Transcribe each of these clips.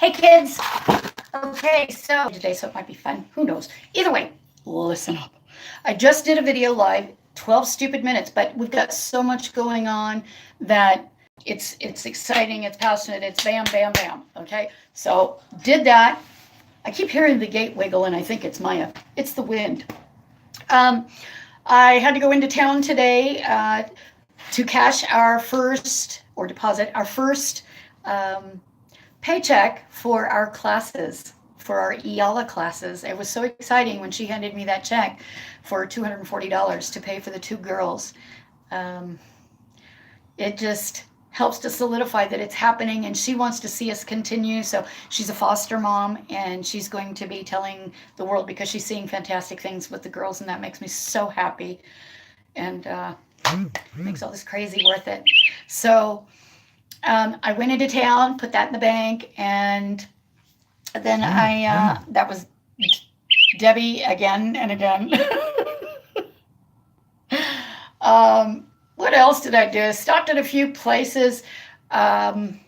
Hey kids! Okay, so today, so it might be fun. Who knows? Either way, listen up. I just did a video live, 12 stupid minutes, but we've got so much going on that it's exciting, it's passionate, it's bam, bam, bam. Okay, so did that. I keep hearing the gate wiggle, and I think it's it's the wind. I had to go into town today to cash our first, or deposit our first paycheck for our classes, for our EALA classes. It was so exciting when she handed me that check for $240 to pay for the two girls. It just helps to solidify that it's happening, and she wants to see us continue. So she's a foster mom, and she's going to be telling the world because she's seeing fantastic things with the girls, and that makes me so happy, and makes all this crazy worth it. So I went into town, put that in the bank, and then that was Debbie again and again. What else did I do? Stopped at a few places. I'm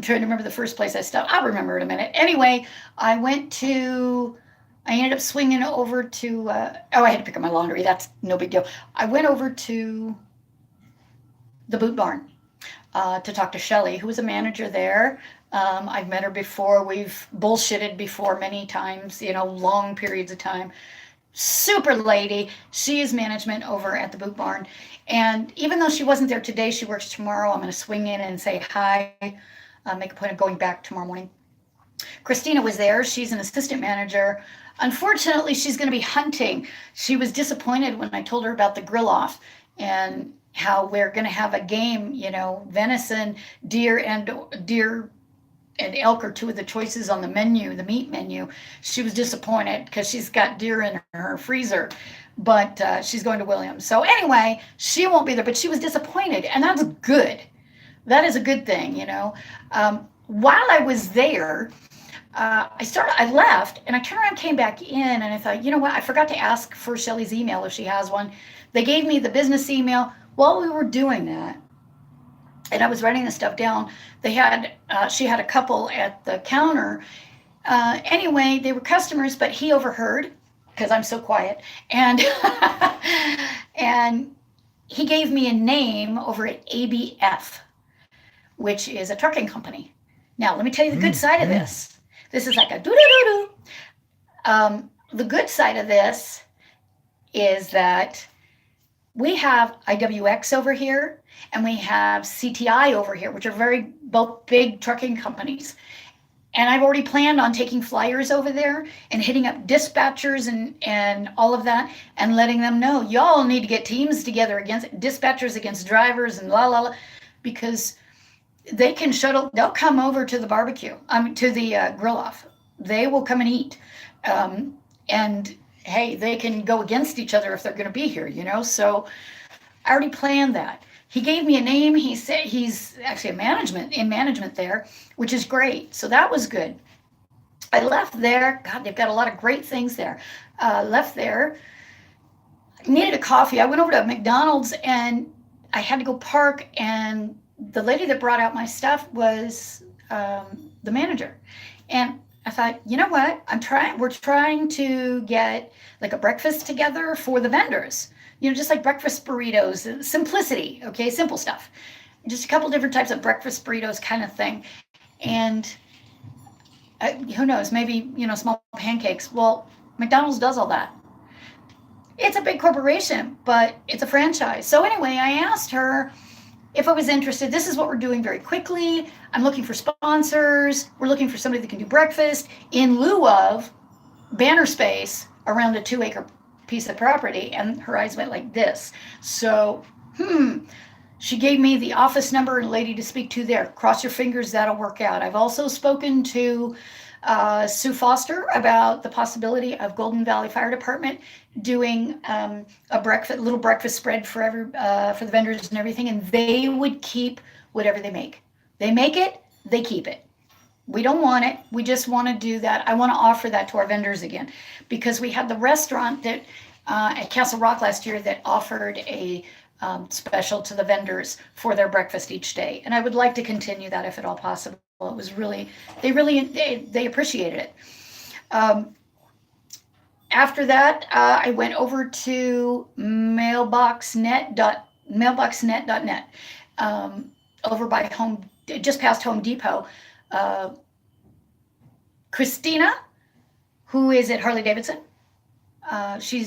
trying to remember the first place I stopped. I'll remember in a minute. Anyway, I ended up swinging over to, I had to pick up my laundry. That's no big deal. I went over to the boot barn to talk to Shelly, who was a manager there. I've met her before. We've bullshitted before many times, long periods of time. Super lady. She is management over at the boot barn. And even though she wasn't there today, she works tomorrow. I'm going to swing in and say hi, make a point of going back tomorrow morning. Christina was there. She's an assistant manager. Unfortunately, she's going to be hunting. She was disappointed when I told her about the grill off and how we're going to have a game, venison, deer and elk are two of the choices on the menu, the meat menu. She was disappointed because she's got deer in her freezer, but she's going to Williams. So anyway, she won't be there, but she was disappointed, and that's good. That is a good thing, While I was there, I left, and I turned around, came back in, and I thought, you know what? I forgot to ask for Shelly's email if she has one. They gave me the business email. While we were doing that, and I was writing the stuff down, she had a couple at the counter. Anyway, they were customers, but he overheard because I'm so quiet, and and he gave me a name over at ABF, which is a trucking company. Now, let me tell you the good side of this. This is like a doo-doo-doo-doo. The good side of this is that we have IWX over here, and we have CTI over here, which are both big trucking companies. And I've already planned on taking flyers over there and hitting up dispatchers and all of that and letting them know, y'all need to get teams together against dispatchers, against drivers, and because they can they'll come over to the barbecue, to the grill off. They will come and eat. And hey, they can go against each other if they're going to be here, So I already planned that. He gave me a name. He said he's actually in management there, which is great. So that was good. I left there. God, they've got a lot of great things there. Left there. Needed a coffee. I went over to McDonald's, and I had to go park, and the lady that brought out my stuff was the manager. And I thought, you know what? We're trying to get like a breakfast together for the vendors. Just like breakfast burritos, simplicity, okay? Simple stuff. Just a couple different types of breakfast burritos kind of thing. And who knows, maybe, small pancakes. Well, McDonald's does all that. It's a big corporation, but it's a franchise. So anyway, I asked her if I was interested. This is what we're doing very quickly. I'm looking for sponsors. We're looking for somebody that can do breakfast in lieu of banner space around a 2-acre piece of property. And her eyes went like this. So, she gave me the office number and lady to speak to there. Cross your fingers, that'll work out. I've also spoken to Sue Foster about the possibility of Golden Valley Fire Department doing a little breakfast spread for the vendors and everything, and they would keep whatever they make. They make it, they keep it. We don't want it. We just want to do that. I want to offer that to our vendors again, because we had the restaurant that at Castle Rock last year that offered a special to the vendors for their breakfast each day, and I would like to continue that if at all possible. It was really, they appreciated it. Um, After that, I went over to mailboxnet.net, over by just past Home Depot. Uh, Christina, who is at Harley Davidson, she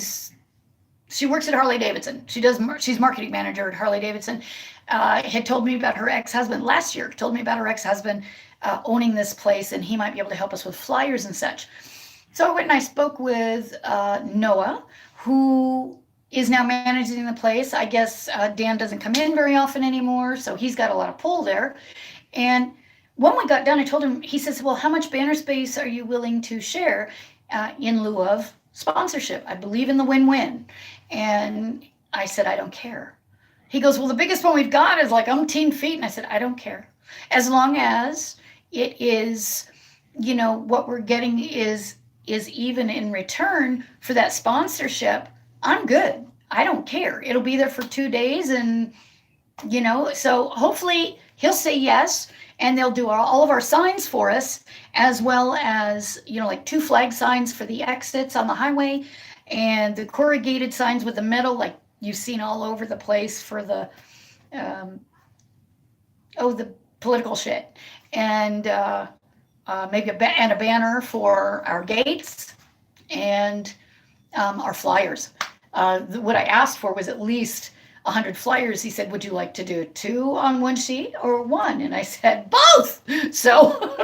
works at Harley Davidson. She's marketing manager at Harley Davidson. Had told me about her ex-husband last year. Told me about her ex-husband owning this place, and he might be able to help us with flyers and such. So I went and I spoke with Noah, who is now managing the place. I guess Dan doesn't come in very often anymore, so he's got a lot of pull there. And when we got done, I told him, he says, well, how much banner space are you willing to share in lieu of sponsorship? I believe in the win-win. And I said, I don't care. He goes, well, the biggest one we've got is like umpteen feet. And I said, I don't care. As long as it is, what we're getting is even in return for that sponsorship, I'm good. I don't care. It'll be there for 2 days, and so hopefully he'll say yes, and they'll do all of our signs for us, as well as like 2 flag signs for the exits on the highway, and the corrugated signs with the metal, like you've seen all over the place for the the political shit, and maybe a banner for our gates and our flyers. What I asked for was at least 100 flyers. He said, would you like to do 2 on one sheet or 1? And I said, both. So,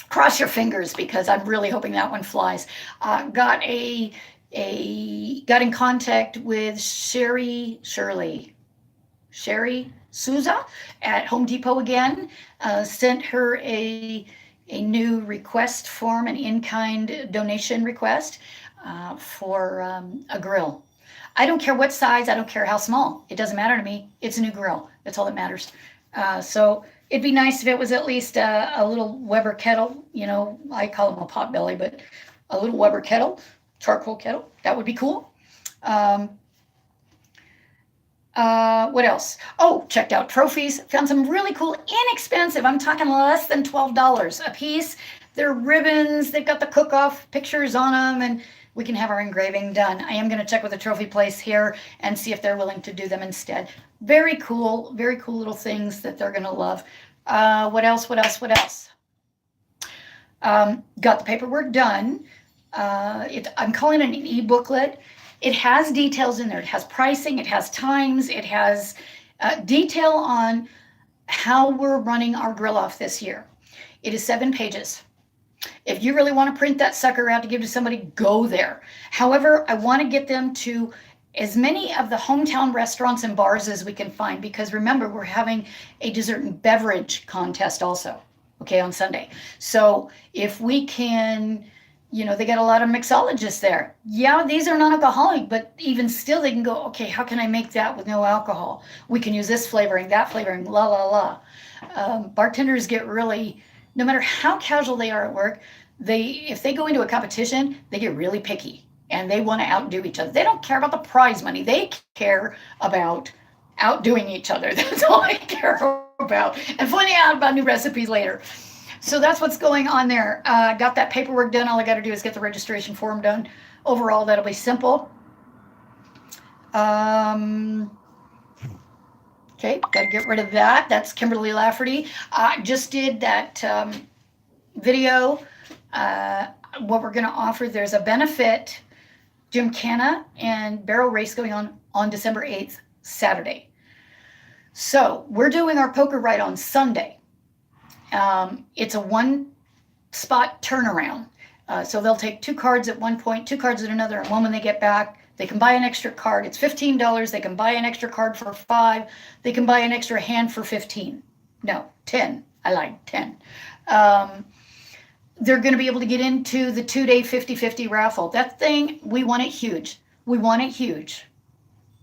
cross your fingers, because I'm really hoping that one flies. Got in contact with Sherry Souza at Home Depot again. Sent her a new request form, an in-kind donation request for a grill. I don't care what size, I don't care how small. It doesn't matter to me. It's a new grill. That's all that matters. So it'd be nice if it was at least a little Weber kettle. I call them a pot belly, but a little Weber kettle, charcoal kettle. That would be cool. What else? Oh, checked out trophies. Found some really cool, inexpensive. I'm talking less than $12 a piece. They're ribbons. They've got the cook-off pictures on them, and we can have our engraving done. I am going to check with the trophy place here and see if they're willing to do them instead. Very cool little things that they're going to love. What else? Got the paperwork done. I'm calling it an e-booklet. It has details in there. It has pricing, it has times, it has detail on how we're running our grill off this year. It is 7 pages. If you really want to print that sucker out to give to somebody, go there. However, I want to get them to as many of the hometown restaurants and bars as we can find, because remember, we're having a dessert and beverage contest also, okay, on Sunday. So if we can, they got a lot of mixologists there. Yeah, these are non-alcoholic, but even still they can go, okay, how can I make that with no alcohol? We can use this flavoring, that flavoring, la, la, la. Bartenders get really, no matter how casual they are at work, if they go into a competition, they get really picky and they want to outdo each other. They don't care about the prize money. They care about outdoing each other. That's all I care about. And finding out about new recipes later. So that's what's going on there. Got that paperwork done. All I got to do is get the registration form done. Overall, that'll be simple. Okay, got to get rid of that. That's Kimberly Lafferty. I just did that video. What we're going to offer, there's a benefit gymkhana and barrel race going on December 8th, Saturday. So we're doing our poker ride on Sunday. It's a 1-spot turnaround. So they'll take 2 cards at one point, 2 cards at another, and one when they get back. They can buy an extra card. It's $15. They can buy an extra card for $5. They can buy an extra hand for $15. No, 10. I like 10. They're going to be able to get into the 2-day 50-50 raffle. That thing, we want it huge. We want it huge.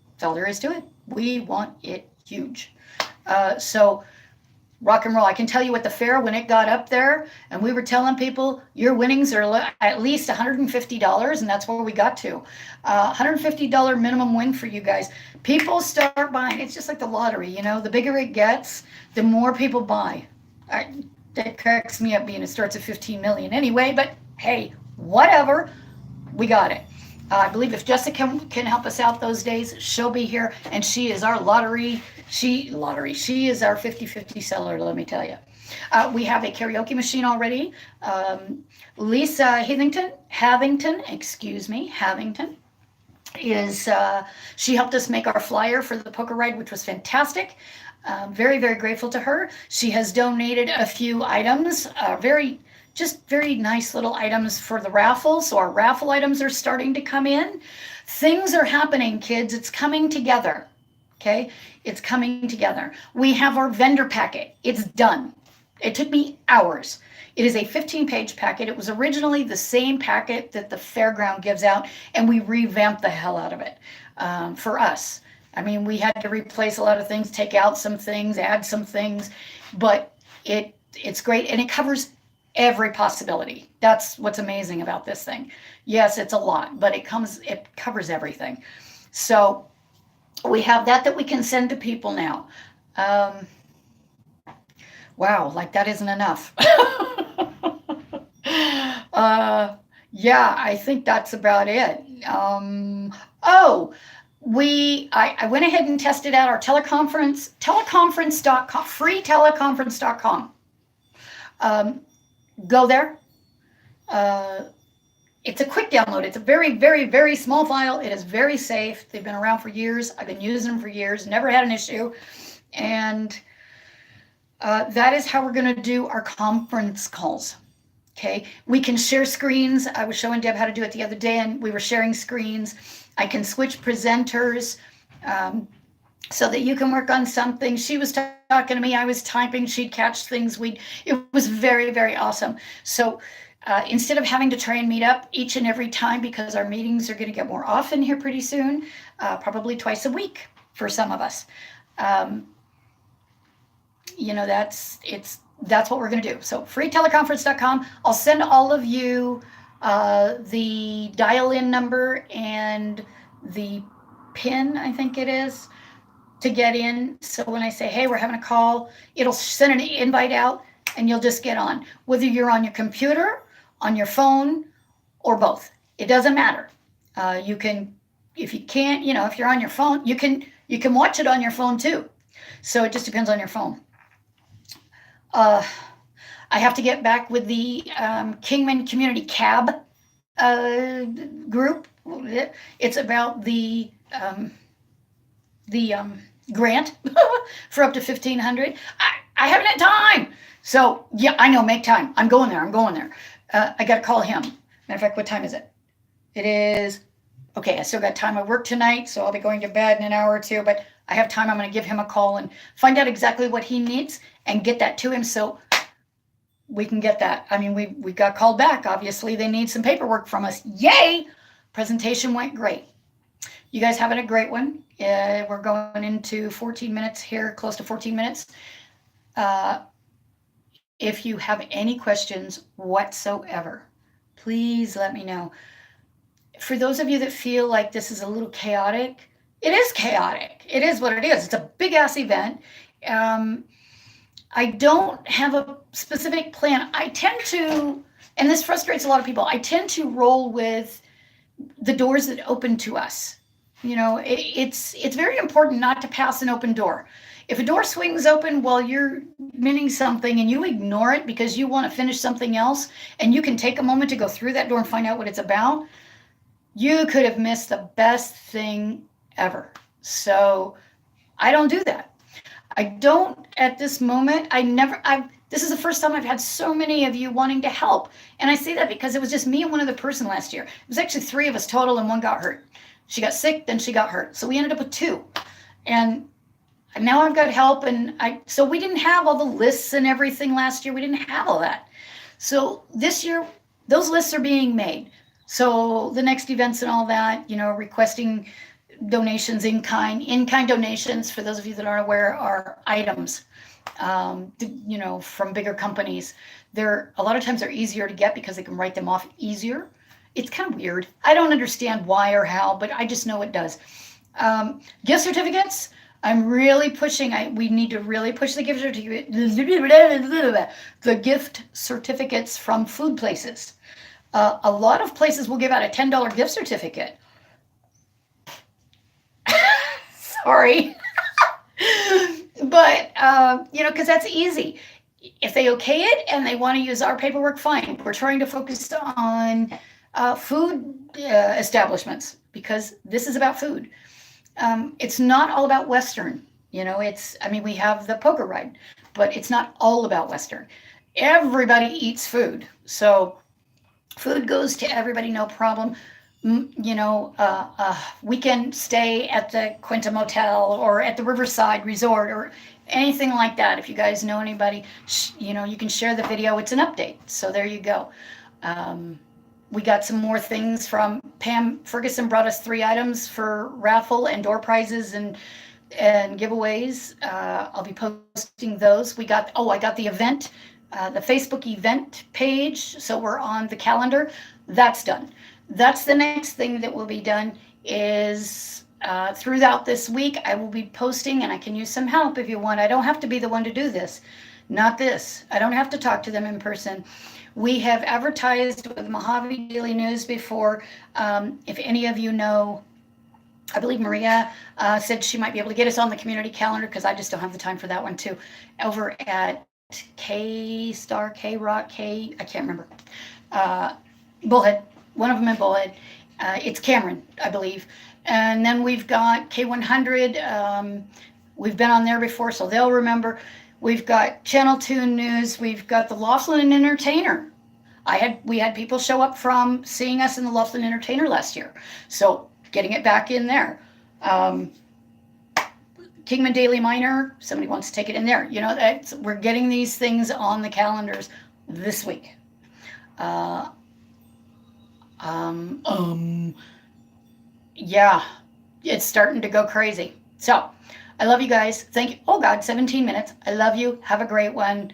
That's all there is to it. We want it huge. So rock and roll. I can tell you at the fair, when it got up there and we were telling people your winnings are at least $150, and that's where we got to. $150 minimum win for you guys. People start buying. It's just like the lottery, you know, the bigger it gets, the more people buy. That cracks me up being it starts at 15 million anyway, but hey, whatever, we got it. I believe if Jessica can help us out those days, she'll be here, and she is our lottery. She is our 50-50 seller, let me tell you. We have a karaoke machine already. Lisa Havington is, she helped us make our flyer for the poker ride, which was fantastic. Very, very grateful to her. She has donated a few items, very nice little items for the raffle. So our raffle items are starting to come in. Things are happening, kids. It's coming together. Okay, it's coming together. We have our vendor packet. It's done. It took me hours. It is a 15-page packet. It was originally the same packet that the fairground gives out, and we revamped the hell out of it for us. I mean, we had to replace a lot of things, take out some things, add some things, but it's great, and it covers every possibility. That's what's amazing about this thing. Yes, it's a lot, but it covers everything. So we have that we can send to people now. Wow, like that isn't enough. Yeah, I think that's about it. I went ahead and tested out our teleconference.com, free teleconference.com. Go there. It's a quick download. It's a very, very, very small file. It is very safe. They've been around for years. I've been using them for years, never had an issue. And that is how we're going to do our conference calls. Okay, we can share screens. I was showing Deb how to do it the other day, and we were sharing screens. I can switch presenters so that you can work on something. She was talking to me, I was typing, she'd catch things. It was very, very awesome. So instead of having to try and meet up each and every time, because our meetings are going to get more often here pretty soon, probably twice a week for some of us. You know, that's what we're going to do. So freeteleconference.com. I'll send all of you the dial-in number and the PIN, I think it is, to get in. So when I say, hey, we're having a call, it'll send an invite out and you'll just get on. Whether you're on your computer, on your phone, or both. It doesn't matter. You can, if you can't, you know, if you're on your phone, you can watch it on your phone too. So it just depends on your phone. I have to get back with the Kingman Community Cab group. It's about the grant for up to $1,500. I haven't had time. So yeah, I know, make time. I'm going there. I got to call him. Matter of fact, what time is it? It is, okay, I still got time. I work tonight, so I'll be going to bed in an hour or two, but I have time. I'm going to give him a call and find out exactly what he needs and get that to him so we can get that. I mean, we got called back. Obviously, they need some paperwork from us. Yay! Presentation went great. You guys having a great one. We're going into 14 minutes here, close to 14 minutes. If you have any questions whatsoever, please let me know. For those of you that feel like this is a little chaotic, it is chaotic. It is what it is. It's a big ass event. I don't have a specific plan. I tend to, and this frustrates a lot of people, I tend to roll with the doors that open to us. You know, it's very important not to pass an open door. If a door swings open while you're minting something and you ignore it because you want to finish something else, and you can take a moment to go through that door and find out what it's about, you could have missed the best thing ever. So I don't do that. I don't at this moment. This is the first time I've had so many of you wanting to help. And I say that because it was just me and one other person last year. It was actually 3 of us total and 1 got hurt. She got sick, then she got hurt. So we ended up with 2. And now I've got help. And so we didn't have all the lists and everything last year. We didn't have all that. So this year, those lists are being made. So the next events and all that, you know, requesting donations in kind. In kind donations, for those of you that aren't aware, are items, from bigger companies. A lot of times they're easier to get because they can write them off easier. It's kind of weird. I don't understand why or how, but I just know it does. Gift certificates. I'm really pushing. We need to really push the gift certificates from food places. A lot of places will give out a $10 gift certificate. Sorry. But, because that's easy. If they okay it and they want to use our paperwork, fine. We're trying to focus on food establishments because this is about food. It's not all about Western. We have the poker ride, but it's not all about Western. Everybody eats food. So food goes to everybody, no problem. Weekend stay at the Quinta Motel or at the Riverside Resort or anything like that. If you guys know anybody, you can share the video. It's an update. So there you go. We got some more things from Pam Ferguson. Brought us 3 items for raffle and door prizes and giveaways. I'll be posting those. I got the event, the Facebook event page. So we're on the calendar. That's done. That's the next thing that will be done is throughout this week, I will be posting, and I can use some help if you want. I don't have to be the one to do this. Not this. I don't have to talk to them in person. We have advertised with Mojave Daily News before. If any of you know, I believe Maria said she might be able to get us on the community calendar because I just don't have the time for that one too. Over at K-Rock, I can't remember. Bullhead, one of them in Bullhead. It's Cameron, I believe. And then we've got K100. We've been on there before, so they'll remember. We've got Channel 2 News. We've got the Laughlin Entertainer. We had people show up from seeing us in the Laughlin Entertainer last year. So getting it back in there. Kingman Daily Miner, somebody wants to take it in there. We're getting these things on the calendars this week. Yeah, it's starting to go crazy. So I love you guys. Thank you. Oh God, 17 minutes. I love you. Have a great one.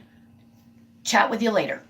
Chat with you later.